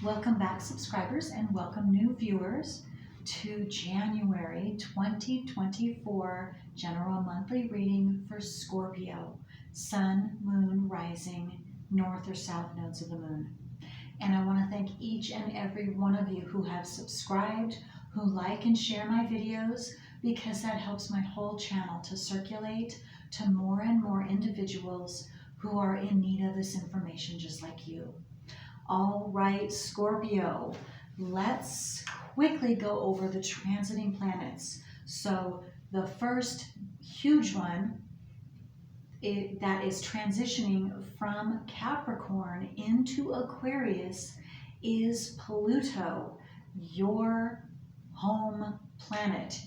Welcome back, subscribers, and welcome new viewers to January 2024 General Monthly Reading for Scorpio, Sun, Moon, Rising, North or South nodes of the Moon. And I want to thank each and every one of you who have subscribed, who like and share my videos, because that helps my whole channel to circulate to more and more individuals who are in need of this information just like you. All right, Scorpio, let's quickly go over the transiting planets. So the first huge one that is transitioning from Capricorn into Aquarius is Pluto, your home planet.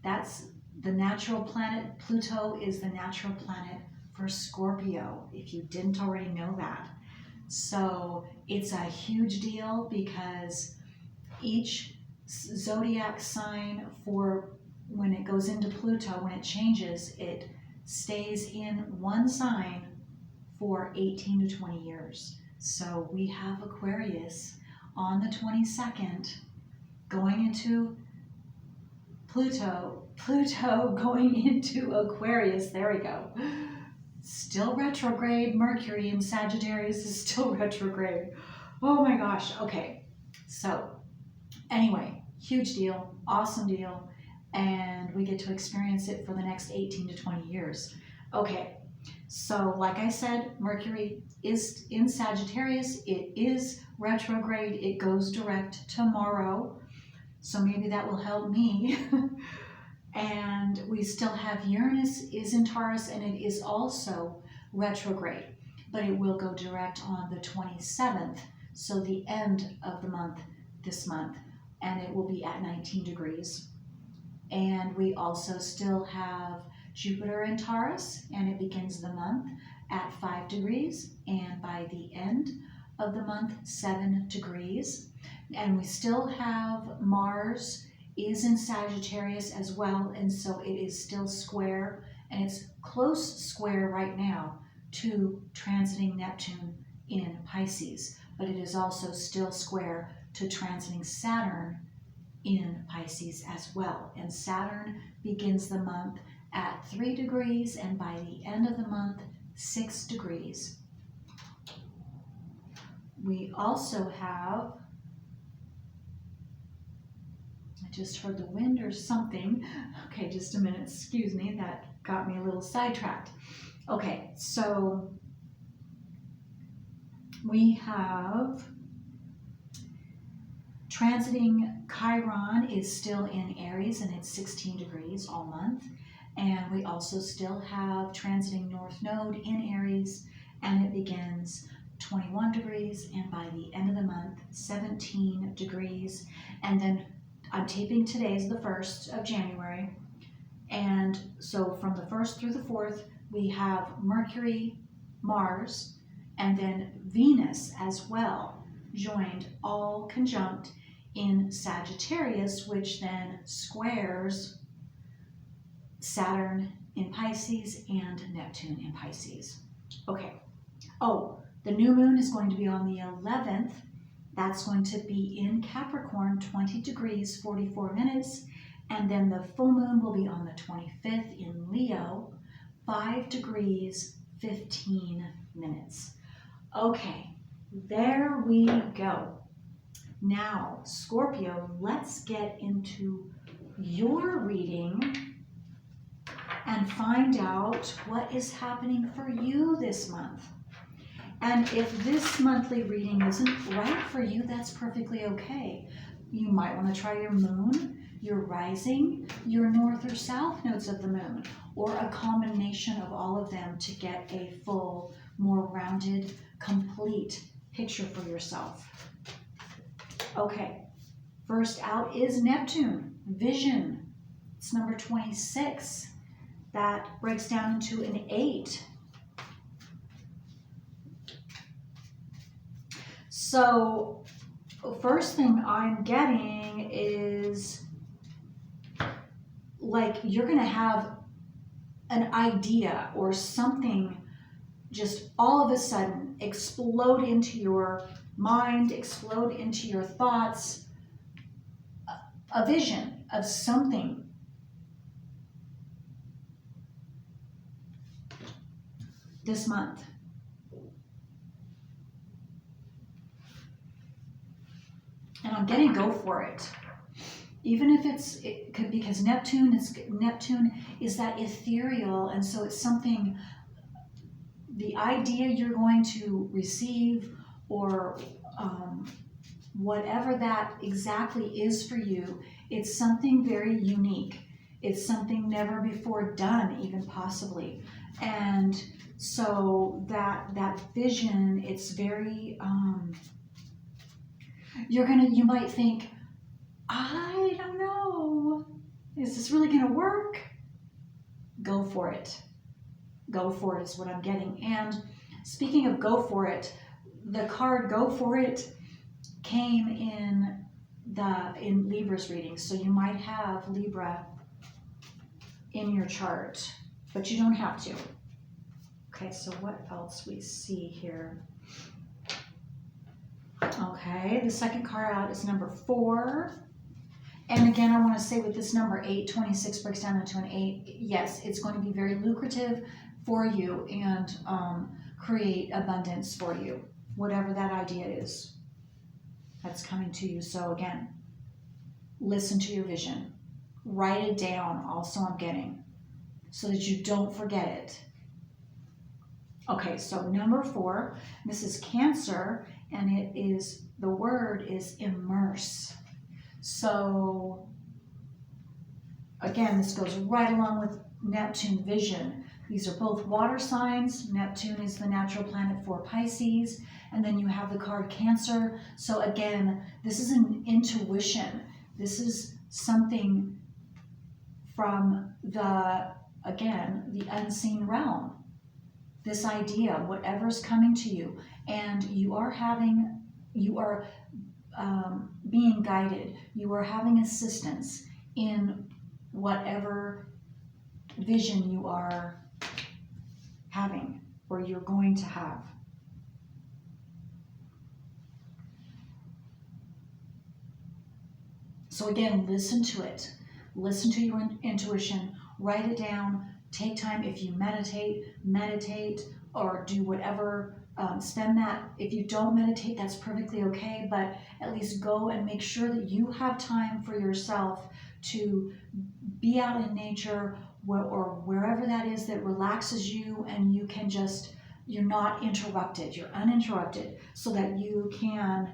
That's the natural planet. Pluto is the natural planet for Scorpio, if you didn't already know that. So it's a huge deal because each zodiac sign, for when it goes into Pluto, when it changes, it stays in one sign for 18 to 20 years. So we have Aquarius on the 22nd going into Pluto going into Aquarius. There we go. Still retrograde. Mercury in Sagittarius is still retrograde. Oh my gosh. Okay. So anyway, huge deal, awesome deal. And we get to experience it for the next 18 to 20 years. Okay. So like I said, Mercury is in Sagittarius. It is retrograde. It goes direct tomorrow. So maybe that will help me. And we still have Uranus is in Taurus, and it is also retrograde, but it will go direct on the 27th, so the end of the month, this month, and it will be at 19 degrees. And we also still have Jupiter in Taurus, and it begins the month at 5 degrees, and by the end of the month, 7 degrees. And we still have Mars is in Sagittarius as well, and so it is still square, and it's close square right now to transiting Neptune in Pisces, but it is also still square to transiting Saturn in Pisces as well. And Saturn begins the month at 3 degrees, and by the end of the month, 6 degrees. We also have, I just heard the wind or something. Okay, just a minute, excuse me, that got me a little sidetracked. Okay, so we have transiting Chiron is still in Aries, and it's 16 degrees all month. And we also still have transiting North Node in Aries, and it begins 21 degrees, and by the end of the month, 17 degrees. And then I'm taping today's the 1st of January, and so from the 1st through the 4th, we have Mercury, Mars, and then Venus as well, joined all conjunct in Sagittarius, which then squares Saturn in Pisces and Neptune in Pisces. Okay. Oh, the new moon is going to be on the 11th. That's going to be in Capricorn, 20 degrees, 44 minutes. And then the full moon will be on the 25th in Leo, 5 degrees, 15 minutes. Okay, there we go. Now, Scorpio, let's get into your reading and find out what is happening for you this month. And if this monthly reading isn't right for you, that's perfectly okay. You might want to try your moon, your rising, your north or south nodes of the moon, or a combination of all of them to get a full, more rounded, complete picture for yourself. Okay, first out is Neptune, Vision. It's number 26. That breaks down into an 8. So, first thing I'm getting is like you're going to have an idea or something just all of a sudden explode into your mind, explode into your thoughts, a vision of something this month. And I'm getting go for it. Even if it could, because Neptune is that ethereal, and so it's something, the idea you're going to receive, or whatever that exactly is for you, it's something very unique. It's something never before done, even possibly. And so that vision, it's very, you might think, I don't know, is this really gonna work? Go for it. Go for it is what I'm getting. And speaking of go for it, the card go for it came in Libra's reading. So you might have Libra in your chart, but you don't have to. Okay, so what else we see here? Okay, the second card out is number 4. And again, I want to say with this number 8, 26 breaks down into an 8. Yes, it's going to be very lucrative for you and create abundance for you, whatever that idea is that's coming to you. So again, listen to your vision. Write it down also, I'm getting, so that you don't forget it. Okay, so number 4, this is Cancer, and the word is immerse. So again, this goes right along with Neptune vision. These are both water signs. Neptune is the natural planet for Pisces, and then you have the card Cancer. So again, this is an intuition. This is something from the unseen realm. This idea, whatever's coming to you, and you are being guided. You are having assistance in whatever vision you are having or you're going to have. So again, listen to it. Listen to your intuition. Write it down. Take time. If you meditate or do whatever. Spend that. If you don't meditate, that's perfectly okay, but at least go and make sure that you have time for yourself to be out in nature or wherever that is that relaxes you, and you can you're not interrupted, you're uninterrupted, so that you can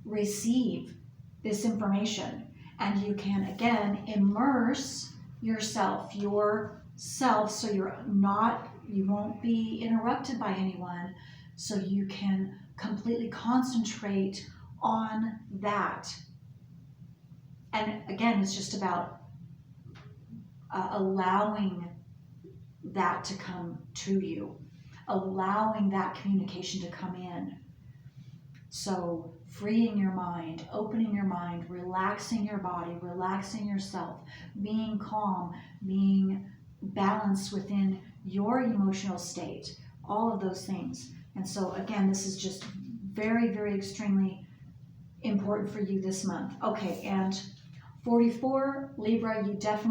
receive this information and you can again immerse yourself, so you won't be interrupted by anyone. So you can completely concentrate on that. And again, it's just about allowing that to come to you, allowing that communication to come in. So freeing your mind, opening your mind, relaxing your body, relaxing yourself, being calm, being balanced within your emotional state, all of those things. And so again, this is just very, very extremely important for you this month. Okay, and 44, Libra,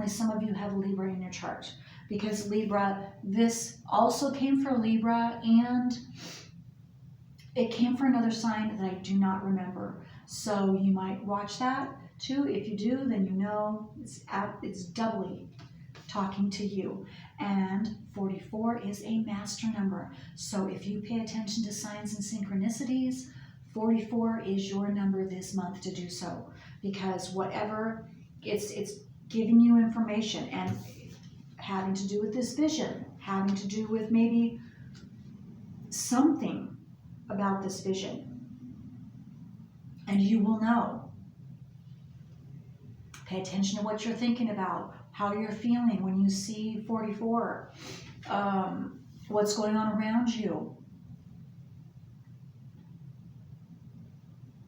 some of you have Libra in your chart, because Libra, this also came for Libra, and it came for another sign that I do not remember. So you might watch that too. If you do, then you know it's doubly talking to you. And 44 is a master number. So if you pay attention to signs and synchronicities, 44 is your number this month to do so, because whatever it's giving you information and having to do with this vision, having to do with maybe something about this vision, and you will know. Pay attention to what you're thinking about, how you're feeling when you see 44, what's going on around you.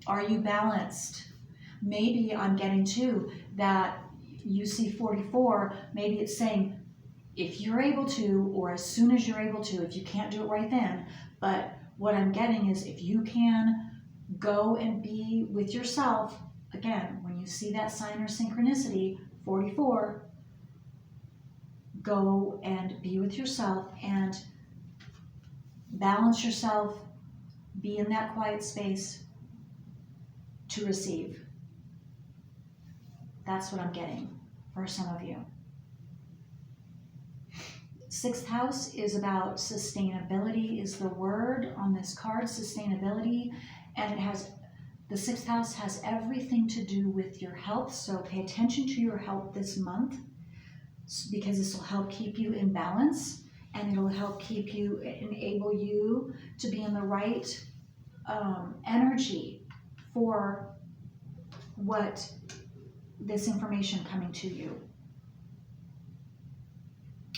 Are you balanced? Maybe I'm getting too that you see 44, maybe it's saying, if you're able to, or as soon as you're able to, if you can't do it right then, but what I'm getting is if you can Go and be with yourself. Again, when you see that sign or synchronicity, 44, go and be with yourself and balance yourself, be in that quiet space to receive. That's what I'm getting for some of you. Sixth house is about sustainability, is the word on this card, sustainability, and it has, the sixth house has everything to do with your health, so pay attention to your health this month, because this will help keep you in balance, and it'll help keep you, enable you to be in the right energy for what this information coming to you.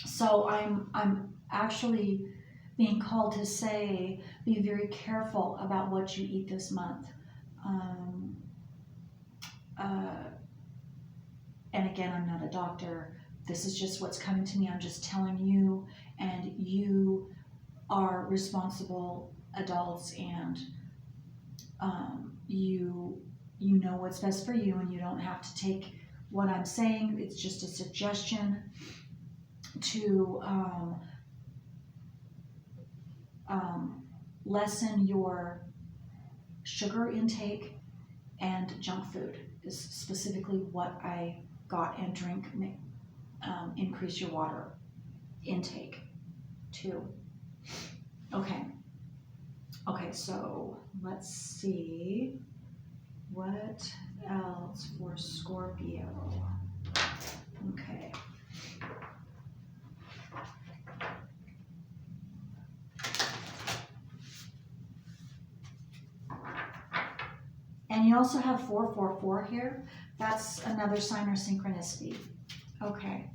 So I'm actually being called to say, be very careful about what you eat this month. And again, I'm not a doctor. This is just what's coming to me. I'm just telling you, and you are responsible adults, and you know what's best for you, and you don't have to take what I'm saying. It's just a suggestion to lessen your sugar intake, and junk food is specifically what I got, and drink, increase your water intake too. Okay, so let's see what else for Scorpio. Okay. And you also have 444 here. That's another sign or synchronicity. Okay.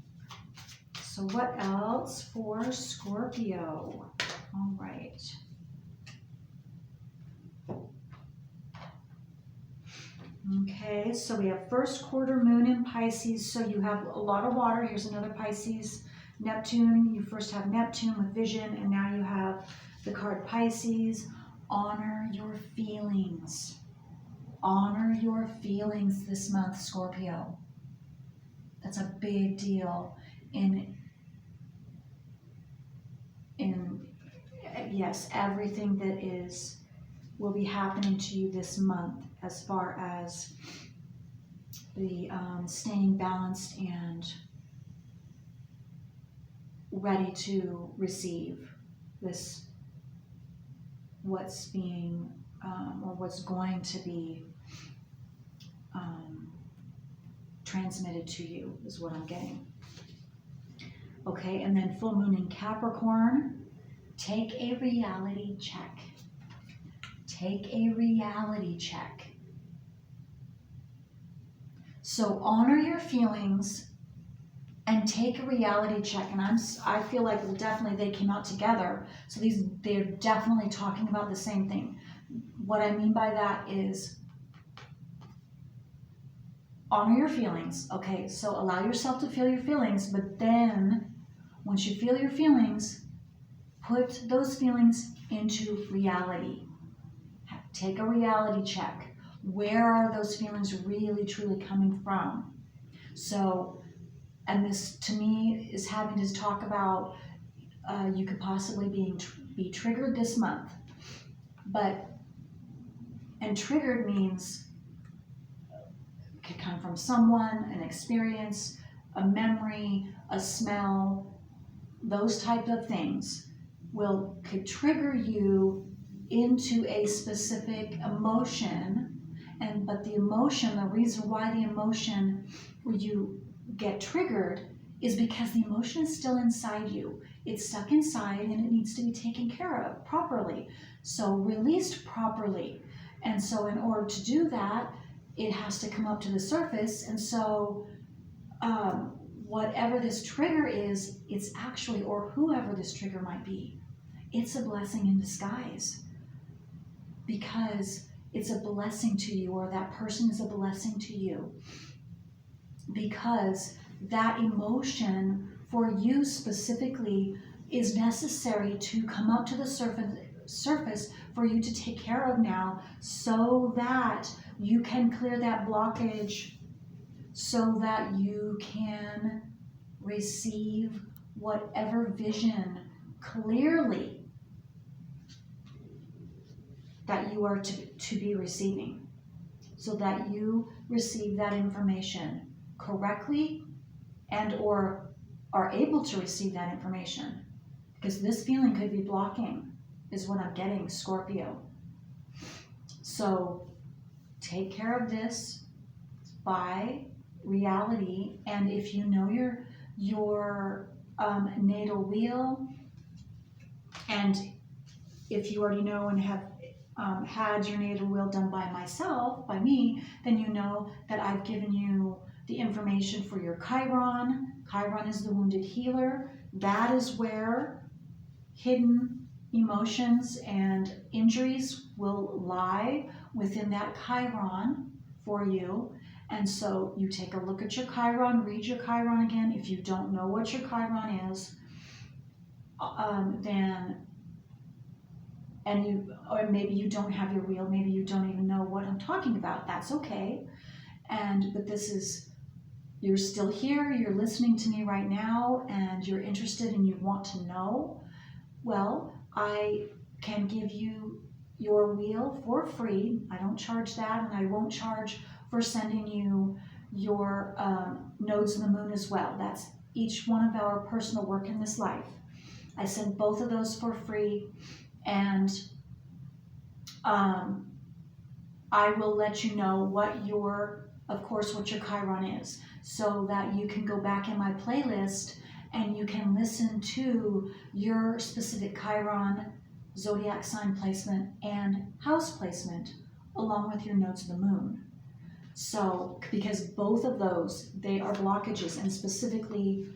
So what else for Scorpio? All right. Okay, so we have first quarter moon in Pisces. So you have a lot of water. Here's another Pisces. Neptune. You first have Neptune with vision, and now you have the card Pisces. Honor your feelings. Honor your feelings this month, Scorpio. That's a big deal in yes, everything that will be happening to you this month, as far as the staying balanced and ready to receive this, what's being or what's going to be transmitted to you, is what I'm getting. Okay, and then full moon in Capricorn. Take a reality check. Take a reality check. So honor your feelings and take a reality check. And I feel like, well, definitely they came out together. So they're definitely talking about the same thing. What I mean by that is honor your feelings. Okay, so allow yourself to feel your feelings, but then once you feel your feelings, put those feelings into reality. Take a reality check. Where are those feelings really, truly coming from? So, and this to me is having to talk about, you could possibly be triggered this month. And triggered means it could come from someone, an experience, a memory, a smell, those type of things could trigger you into a specific emotion. But the emotion, the reason why the emotion, where you get triggered, is because the emotion is still inside you. It's stuck inside, and it needs to be taken care of properly. So released properly. And so in order to do that, it has to come up to the surface. And so whatever this trigger is, it's actually, or whoever this trigger might be, it's a blessing in disguise, because it's a blessing to you, or that person is a blessing to you, because that emotion for you specifically is necessary to come up to the surface for you to take care of now, so that you can clear that blockage, so that you can receive whatever vision clearly that you are to be receiving, so that you receive that information correctly and or are able to receive that information. Because this feeling could be blocking, is what I'm getting, Scorpio. So take care of this by reality. And if you know your natal wheel, and if you already know and have had your natal wheel done by me, then you know that I've given you the information for your Chiron. Chiron is the wounded healer. That is where hidden emotions and injuries will lie within that Chiron for you. And so you take a look at your Chiron, read your Chiron again. If you don't know what your Chiron is, or maybe you don't have your wheel, maybe you don't even know what I'm talking about, that's okay. But this is, you're still here, you're listening to me right now, and you're interested and you want to know. Well, I can give you your wheel for free. I don't charge that, and I won't charge for sending you your nodes in the moon as well. That's each one of our personal work in this life. I send both of those for free, and I will let you know what your Chiron is, so that you can go back in my playlist and you can listen to your specific Chiron zodiac sign placement and house placement along with your nodes of the moon. So, because both of those, they are blockages, and specifically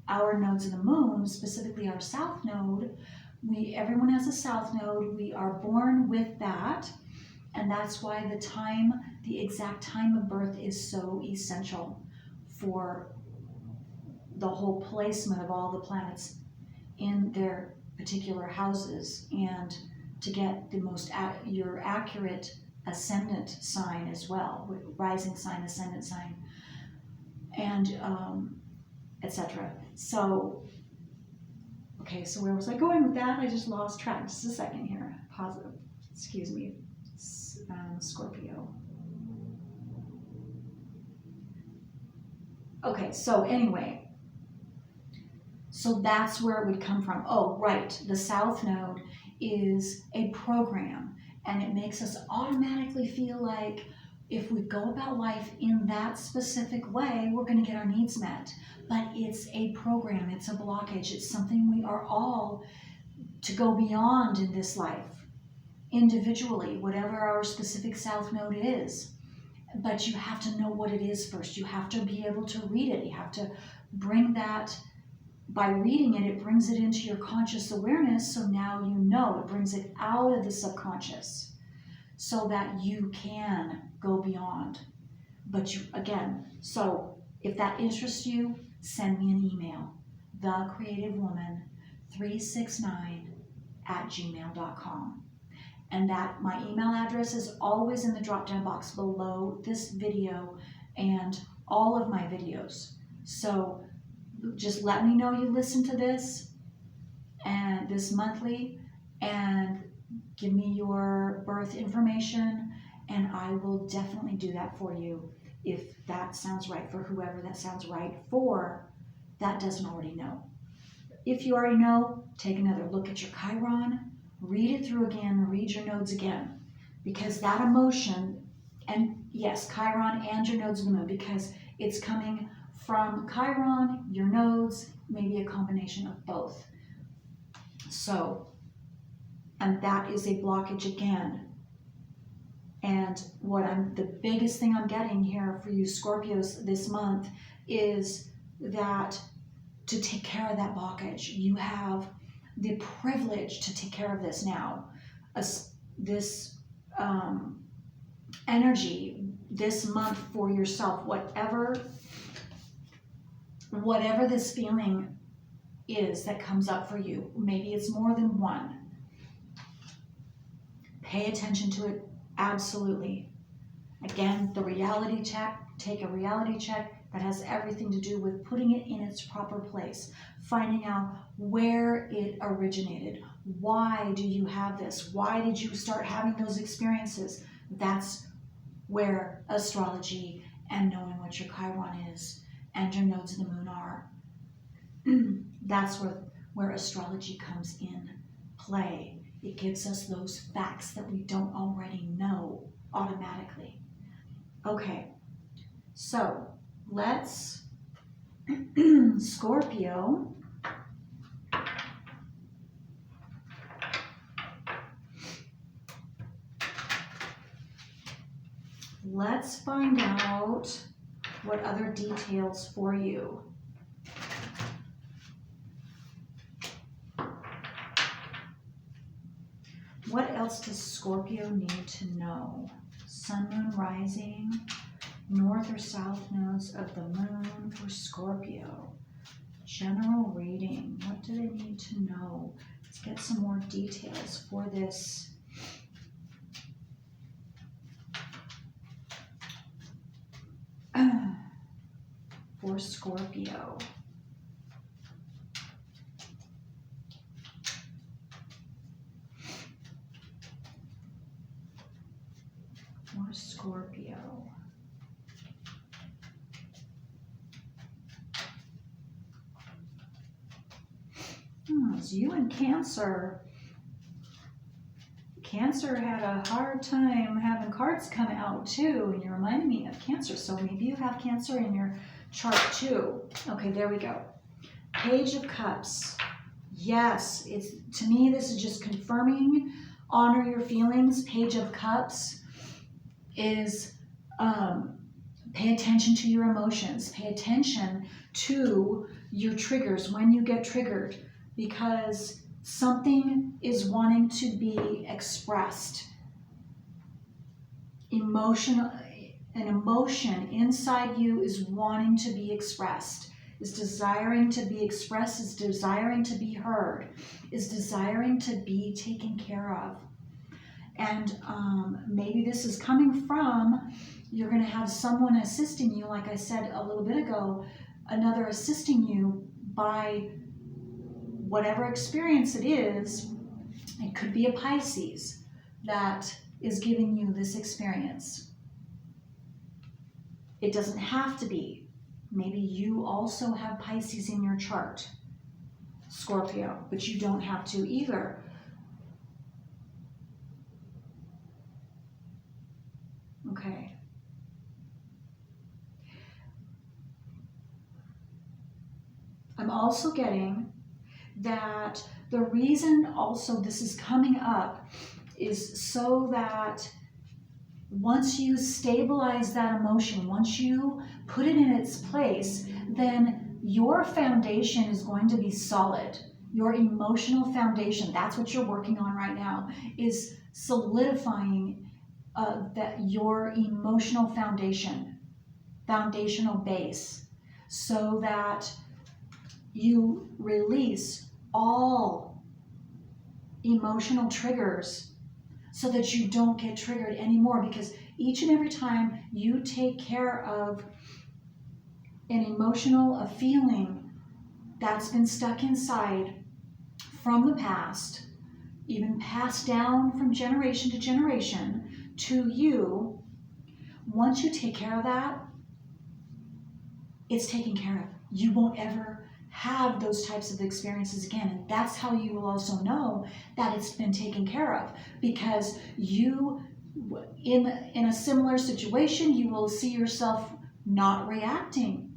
our nodes of the moon, specifically our south node, everyone has a south node. We are born with that, and that's why the exact time of birth is so essential for the whole placement of all the planets in their particular houses, and to get your accurate ascendant sign as well, rising sign, ascendant sign, and etc. So, okay, so where was I going with that? I just lost track. Just a second here. Positive. Excuse me. Scorpio. Okay, so anyway, so that's where it would come from. Oh, right. The South Node is a program, and it makes us automatically feel like if we go about life in that specific way, we're going to get our needs met. But it's a program. It's a blockage. It's something we are all to go beyond in this life, individually, whatever our specific South Node is. But you have to know what it is first. You have to be able to read it. You have to bring that, by reading it, it brings it into your conscious awareness. So now you know, it brings it out of the subconscious so that you can go beyond. But so if that interests you, send me an email, thecreativwoman369@gmail.com. And my email address is always in the drop-down box below this video and all of my videos. So just let me know you listen to this and this monthly, and give me your birth information, and I will definitely do that for you if that sounds right for whoever that sounds right for that doesn't already know. If you already know, take another look at your Chiron. Read it through again, read your nodes again, because that emotion, and yes, Chiron and your nodes of the moon, because it's coming from Chiron, your nodes, maybe a combination of both. So, and that is a blockage again. And the biggest thing I'm getting here for you Scorpios this month is that to take care of that blockage, you have the privilege to take care of this now. This energy this month for yourself, whatever this feeling is that comes up for you. Maybe it's more than one. Pay attention to it, absolutely. Again, the reality check, take a reality check that has everything to do with putting it in its proper place, finding out where it originated. Why do you have this? Why did you start having those experiences? That's where astrology and knowing what your Chiron is and your nodes of the moon are. That's where astrology comes in play. It gives us those facts that we don't already know automatically. Okay, so let's, Scorpio, let's find out what other details for you. What else does Scorpio need to know? Sun, moon, rising, north or south nodes of the moon for Scorpio. General reading. What do they need to know? Let's get some more details for this. For Scorpio. For Scorpio. It's you and Cancer. Cancer had a hard time having cards come out too, and you're reminding me of Cancer. So maybe you have Cancer in your chart too. Okay, there we go. Page of Cups. Yes, it's, to me, this is just confirming, honor your feelings. Page of Cups is pay attention to your emotions. Pay attention to your triggers when you get triggered, because something is wanting to be expressed. An emotion inside you is wanting to be expressed, is desiring to be expressed, is desiring to be heard, is desiring to be taken care of. And maybe this is coming from, you're going to have someone assisting you, like I said a little bit ago, another assisting you by whatever experience it is. It could be a Pisces that is giving you this experience. It doesn't have to be. Maybe you also have Pisces in your chart, Scorpio, but you don't have to either. Okay. I'm also getting that the reason also this is coming up is so that once you stabilize that emotion, once you put it in its place, then your foundation is going to be solid. Your emotional foundation, that's what you're working on right now, is solidifying that your emotional foundation, foundational base, so that you release all emotional triggers so that you don't get triggered anymore. Because each and every time you take care of an emotional, a feeling that's been stuck inside from the past, even passed down from generation to generation to you, once you take care of that, it's taken care of. You won't ever have those types of experiences again. And that's how you will also know that it's been taken care of, because you, in a similar situation, you will see yourself not reacting,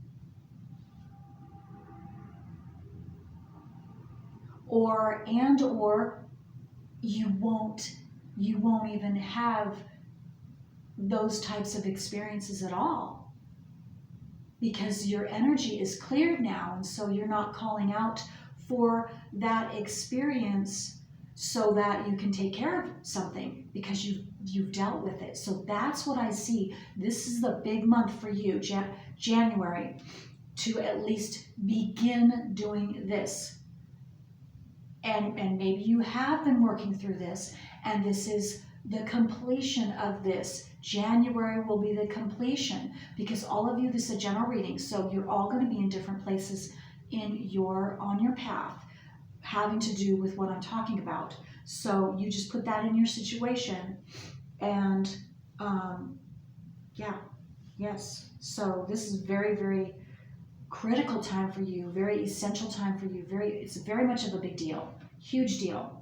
or you won't even have those types of experiences at all, because your energy is cleared now, and so you're not calling out for that experience so that you can take care of something, because you've dealt with it. So that's what I see. This is the big month for you, January, to at least begin doing this. And maybe you have been working through this, and this is the completion of this. January will be the completion, because all of you, this is a general reading, so you're all going to be in different places on your path, having to do with what I'm talking about. So you just put that in your situation, and yes. So this is very, very critical time for you, very essential time for you. It's very much of a big deal, huge deal.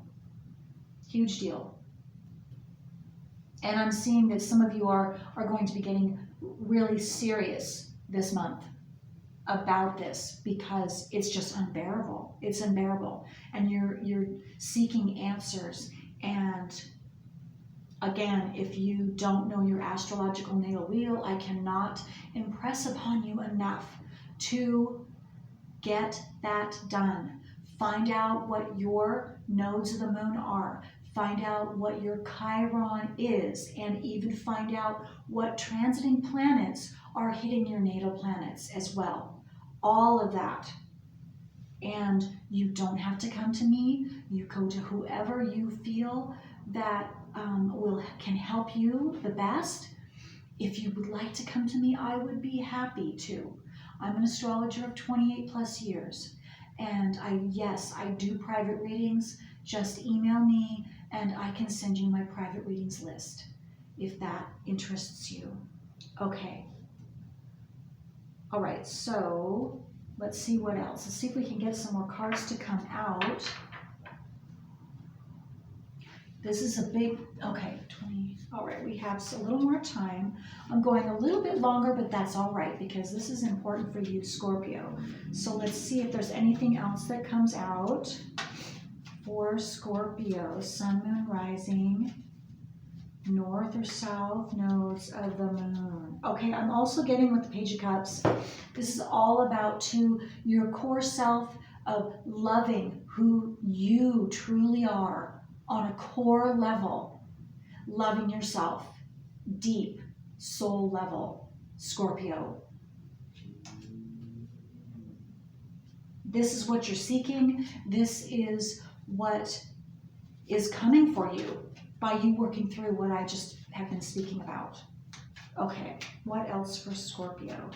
And I'm seeing that some of you are going to be getting really serious this month about this, because it's just unbearable. It's unbearable. And you're seeking answers. And again, if you don't know your astrological natal wheel, I cannot impress upon you enough to get that done. Find out what your nodes of the moon are. Find out what your Chiron is, and even find out what transiting planets are hitting your natal planets as well. All of that. And you don't have to come to me. You go to whoever you feel that can help you the best. If you would like to come to me, I would be happy to. I'm an astrologer of 28 plus years. And I do private readings. Just email me and I can send you my private readings list if that interests you. Okay. All right, so let's see what else. Let's see if we can get some more cards to come out. This is a big, okay, 20. All right, we have a little more time. I'm going a little bit longer, but that's all right, because this is important for you, Scorpio. So let's see if there's anything else that comes out for Scorpio. Sun, moon, rising, north or south nodes of the moon. Okay, I'm also getting with the Page of Cups. This is all about your core self of loving who you truly are on a core level. Loving yourself, deep soul level, Scorpio. This is what you're seeking. This is what is coming for you by you working through what I just have been speaking about. Okay, what else for Scorpio?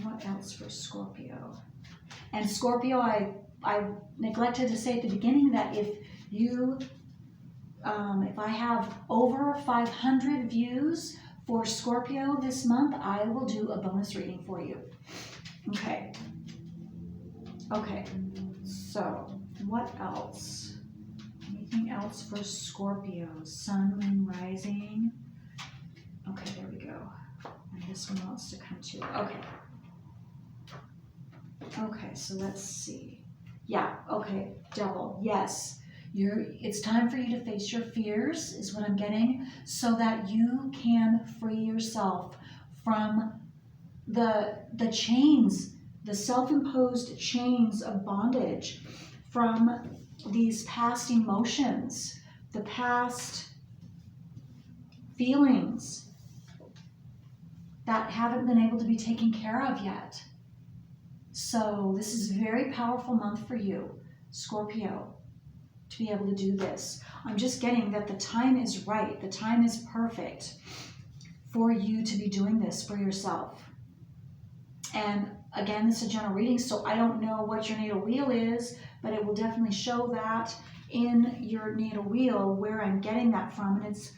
What else for Scorpio? And Scorpio, I neglected to say at the beginning that if I have over 500 views for Scorpio this month, I will do a bonus reading for you. Okay. Okay, so what else? Anything else for Scorpio? Sun, moon, rising. Okay, there we go. And this one wants to come to. Okay. Okay, so let's see. Yeah, okay, Devil, yes. It's time for you to face your fears, is what I'm getting, so that you can free yourself from the chains, the self-imposed chains of bondage, from these past emotions, the past feelings that haven't been able to be taken care of yet. So this is a very powerful month for you, Scorpio, to be able to do this. I'm just getting that the time is right. The time is perfect for you to be doing this for yourself. And again, this is a general reading, so I don't know what your natal wheel is, but it will definitely show that in your natal wheel where I'm getting that from. And it's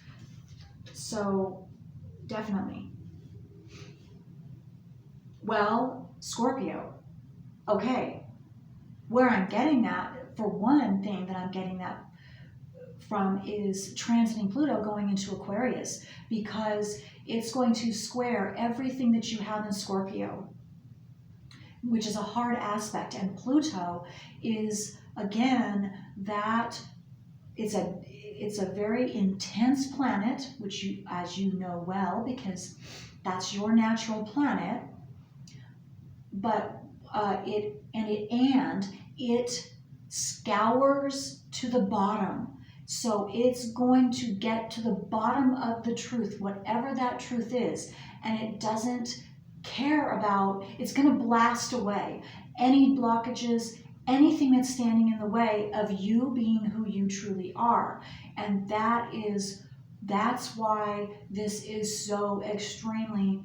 so definitely. Well, Scorpio. Okay, where I'm getting that, for one thing that I'm getting that from is transiting Pluto going into Aquarius, because it's going to square everything that you have in Scorpio, which is a hard aspect. And Pluto is, again, that it's a very intense planet, which you, as you know well, because that's your natural planet. But it scours to the bottom. So it's going to get to the bottom of the truth, whatever that truth is, and it doesn't care about, it's going to blast away any blockages, anything that's standing in the way of you being who you truly are. And that's why this is so extremely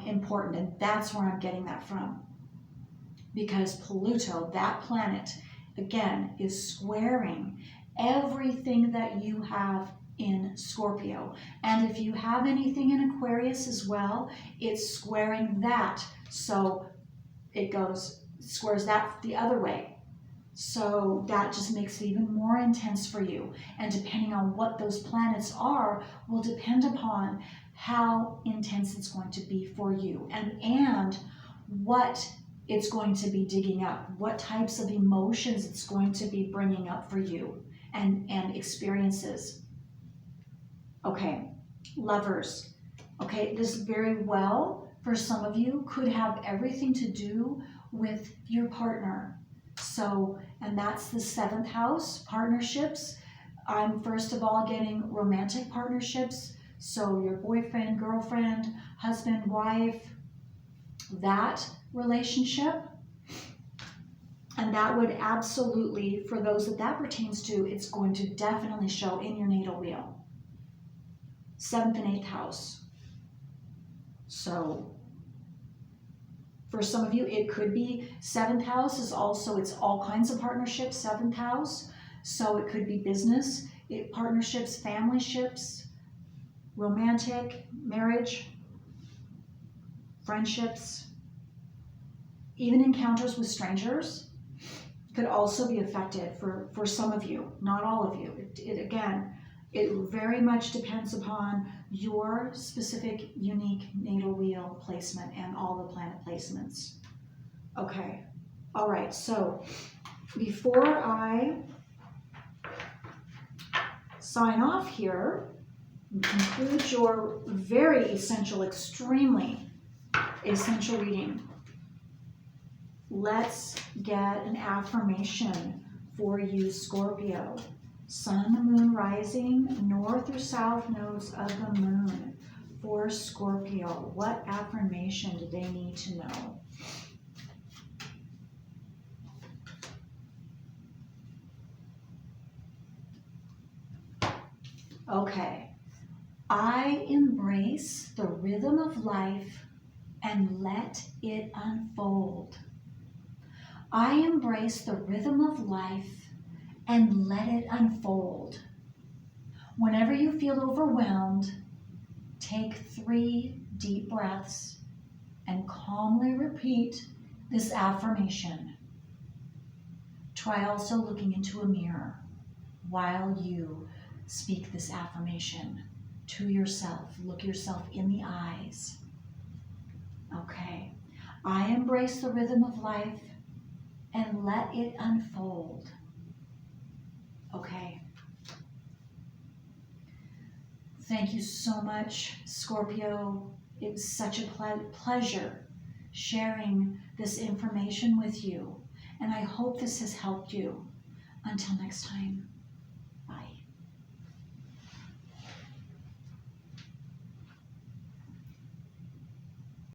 important. And that's where I'm getting that from. Because Pluto, that planet, again, is squaring everything that you have in Scorpio. And if you have anything in Aquarius as well, it's squaring that. So it squares that the other way. So that just makes it even more intense for you. And depending on what those planets are, will depend upon how intense it's going to be for you, and what it's going to be digging up, what types of emotions it's going to be bringing up for you, and experiences. Okay, lovers. Okay, this very well, for some of you, could have everything to do with your partner. So, and that's the 7th house, partnerships. I'm first of all getting romantic partnerships. So your boyfriend, girlfriend, husband, wife, that relationship. And that would absolutely, for those that pertains to, it's going to definitely show in your natal wheel. 7th and 8th house. So for some of you, it could be 7th house is also, it's all kinds of partnerships, 7th house. So it could be business, partnerships, family ships, romantic, marriage, friendships, even encounters with strangers could also be affected for some of you, not all of you. It very much depends upon your specific, unique natal wheel placement and all the planet placements. Okay, all right, so before I sign off here and conclude your very essential, extremely essential reading, let's get an affirmation for you, Scorpio. Sun, moon, rising, north or south nodes of the moon for Scorpio. What affirmation do they need to know? Okay. I embrace the rhythm of life and let it unfold. I embrace the rhythm of life and let it unfold. Whenever you feel overwhelmed, take 3 deep breaths and calmly repeat this affirmation. Try also looking into a mirror while you speak this affirmation to yourself. Look yourself in the eyes. Okay. I embrace the rhythm of life and let it unfold. Okay. Thank you so much, Scorpio. It was such a pleasure sharing this information with you, and I hope this has helped you. Until next time.